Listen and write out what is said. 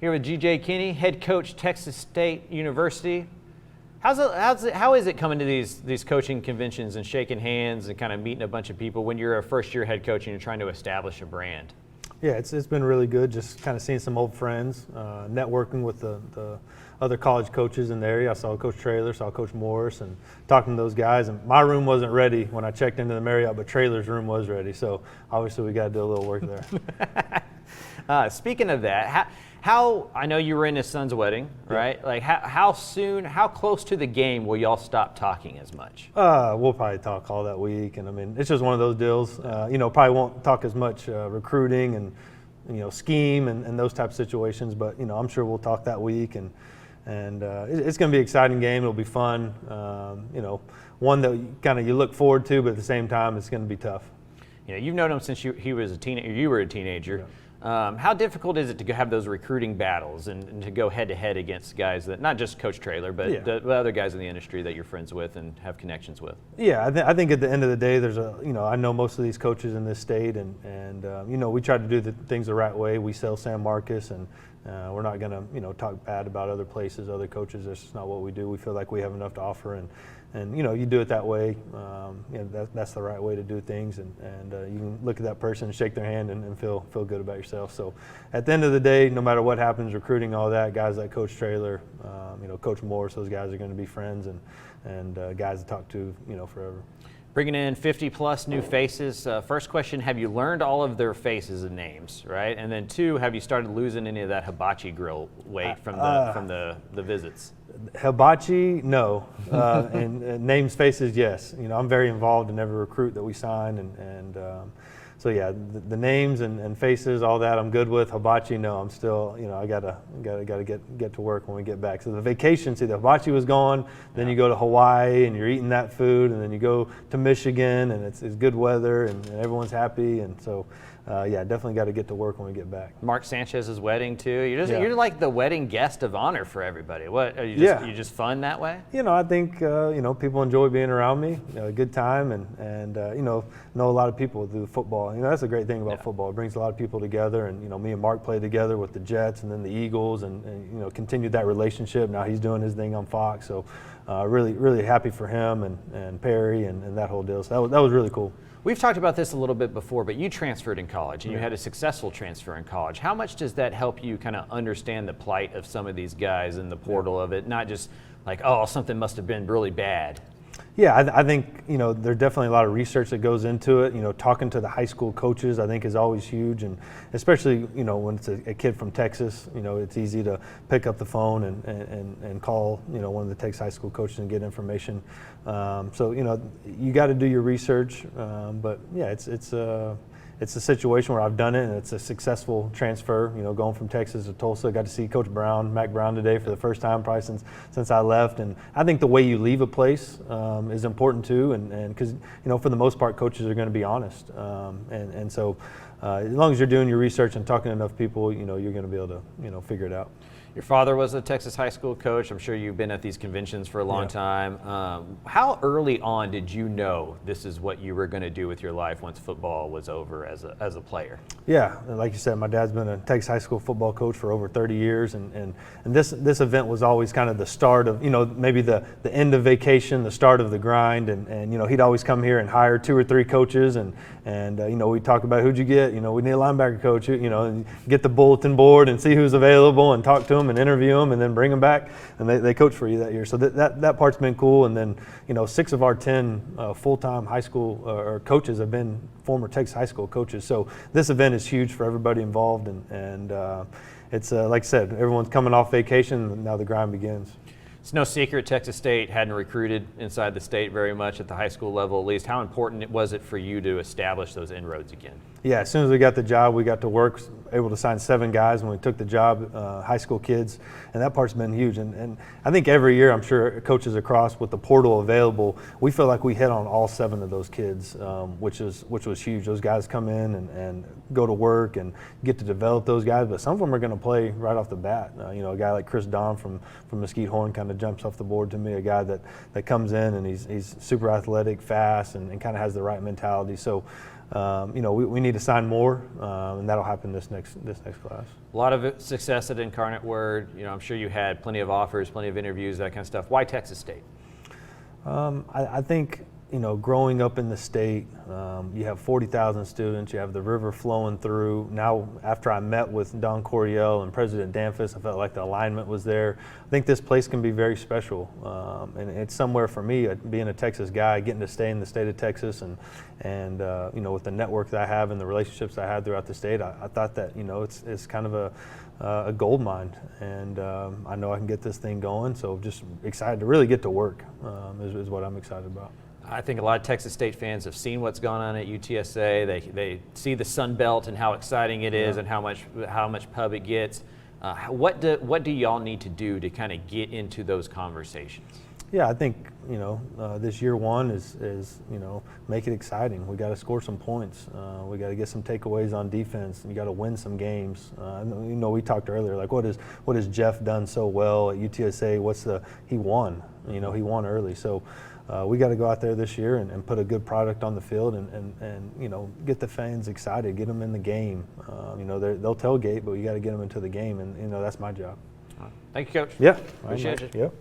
Here with G.J. Kinne, head coach, Texas State University. How is it coming to these coaching conventions and shaking hands and kind of meeting a bunch of people when you're a first-year head coach and you're trying to establish a brand? Yeah, it's been really good. Just kind of seeing some old friends, networking with the other college coaches in the area. I saw Coach Traylor, saw Coach Morris, and talking to those guys. And my room wasn't ready when I checked into the Marriott, but Traylor's room was ready. So obviously we got to do a little work there. Speaking of that, how I know you were in his son's wedding, right? Like how close to the game will y'all stop talking as much? We'll probably talk all that week, and I mean it's just one of those deals. Probably won't talk as much recruiting and scheme and those type of situations, but I'm sure we'll talk that week, and it's going to be an exciting game. It'll be fun. One that you look forward to, but at the same time it's going to be tough. You've known him since he was a teenager. You were a teenager. Yeah. How difficult is it to have those recruiting battles and to go head-to-head against guys that, not just Coach Traylor, but the other guys in the industry that you're friends with and have connections with? Yeah, I think at the end of the day, there's I know most of these coaches in this state, and we try to do the things the right way. We sell San Marcos, and we're not going to talk bad about other places, other coaches. That's just not what we do. We feel like we have enough to offer, and you do it that way. That's the right way to do things, and you can look at that person, shake their hand, and feel good about yourself. So at the end of the day, no matter what happens, recruiting, all that, guys like Coach Traylor, Coach Morris, those guys are going to be friends and guys to talk to forever. Bringing in 50-plus new faces. First question, have you learned all of their faces and names, right? And then two, have you started losing any of that hibachi grill weight from the visits? Hibachi, no. And names, faces, yes. I'm very involved in every recruit that we sign, and so yeah, the names and faces, all that I'm good with. Hibachi, no. I'm still, I gotta get to work when we get back. So the vacation, the hibachi was gone. Then you go to Hawaii and you're eating that food, and then you go to Michigan and it's good weather and everyone's happy, and so. Definitely got to get to work when we get back. Mark Sanchez's wedding too. You're like the wedding guest of honor for everybody. What are you just fun that way? I think people enjoy being around me. A good time, and know a lot of people through football. That's a great thing about football. It brings a lot of people together, and me and Mark played together with the Jets and then the Eagles, and continued that relationship. Now he's doing his thing on Fox, so really happy for him and Perry and that whole deal. So that was really cool. We've talked about this a little bit before, but you transferred in college, and you had a successful transfer in college. How much does that help you kind of understand the plight of some of these guys in the portal of it, not just like, oh, something must have been really bad? Yeah, I think, there's definitely a lot of research that goes into it. Talking to the high school coaches, I think, is always huge. And especially, when it's a kid from Texas, it's easy to pick up the phone and call, one of the Texas high school coaches and get information. So, you got to do your research. But, yeah, it's a situation where I've done it, and it's a successful transfer, going from Texas to Tulsa. I got to see Coach Mac Brown today for the first time probably since I left. And I think the way you leave a place is important too, and because, for the most part, coaches are going to be honest. And so as long as you're doing your research and talking to enough people, you're going to be able to, figure it out. Your father was a Texas high school coach. I'm sure you've been at these conventions for a long time. How early on did you know this is what you were going to do with your life once football was over as a player? Yeah, like you said, my dad's been a Texas high school football coach for over 30 years, and this event was always kind of the start of, maybe the end of vacation, the start of the grind, and he'd always come here and hire 2 or 3 coaches, and we'd talk about who'd you get, we need a linebacker coach, and get the bulletin board and see who's available and talk to them and interview them and then bring them back, and they coach for you that year. So that part's been cool. And then 6 of our 10 full-time high school or coaches have been former Texas high school coaches. So this event is huge for everybody involved, and it's like I said, everyone's coming off vacation, and now the grind begins. It's no secret Texas State hadn't recruited inside the state very much at the high school level, at least. How important was it for you to establish those inroads again? Yeah, as soon as we got the job, we got to work, able to sign 7 guys when we took the job, high school kids, and that part's been huge. And I think every year, I'm sure coaches across with the portal available, we feel like we hit on all 7 of those kids, which was huge. Those guys come in and go to work and get to develop those guys, but some of them are going to play right off the bat. A guy like Chris Don from Mesquite Horn kind of jumps off the board to me, a guy that comes in and he's super athletic, fast, and kind of has the right mentality. So we need to sign more, and that'll happen this next class. A lot of success at Incarnate Word. I'm sure you had plenty of offers, plenty of interviews, that kind of stuff. Why Texas State? I think, growing up in the state, you have 40,000 students, you have the river flowing through. Now, after I met with Don Coryell and President Danfus, I felt like the alignment was there. I think this place can be very special, and it's somewhere for me, being a Texas guy, getting to stay in the state of Texas, and with the network that I have and the relationships I had throughout the state, I thought that, it's kind of a gold mine, and I know I can get this thing going, so just excited to really get to work is what I'm excited about. I think a lot of Texas State fans have seen what's gone on at UTSA. They see the Sun Belt and how exciting it is, and how much pub it gets. What do y'all need to do to kind of get into those conversations? Yeah, I think this year one is make it exciting. We got to score some points. We got to get some takeaways on defense. You got to win some games. We talked earlier, like what has Jeff done so well at UTSA? He won. He won early. So we got to go out there this year and put a good product on the field and get the fans excited, get them in the game. They'll tailgate, but you got to get them into the game, and that's my job. Thank you, Coach. Yeah, appreciate it. Yep.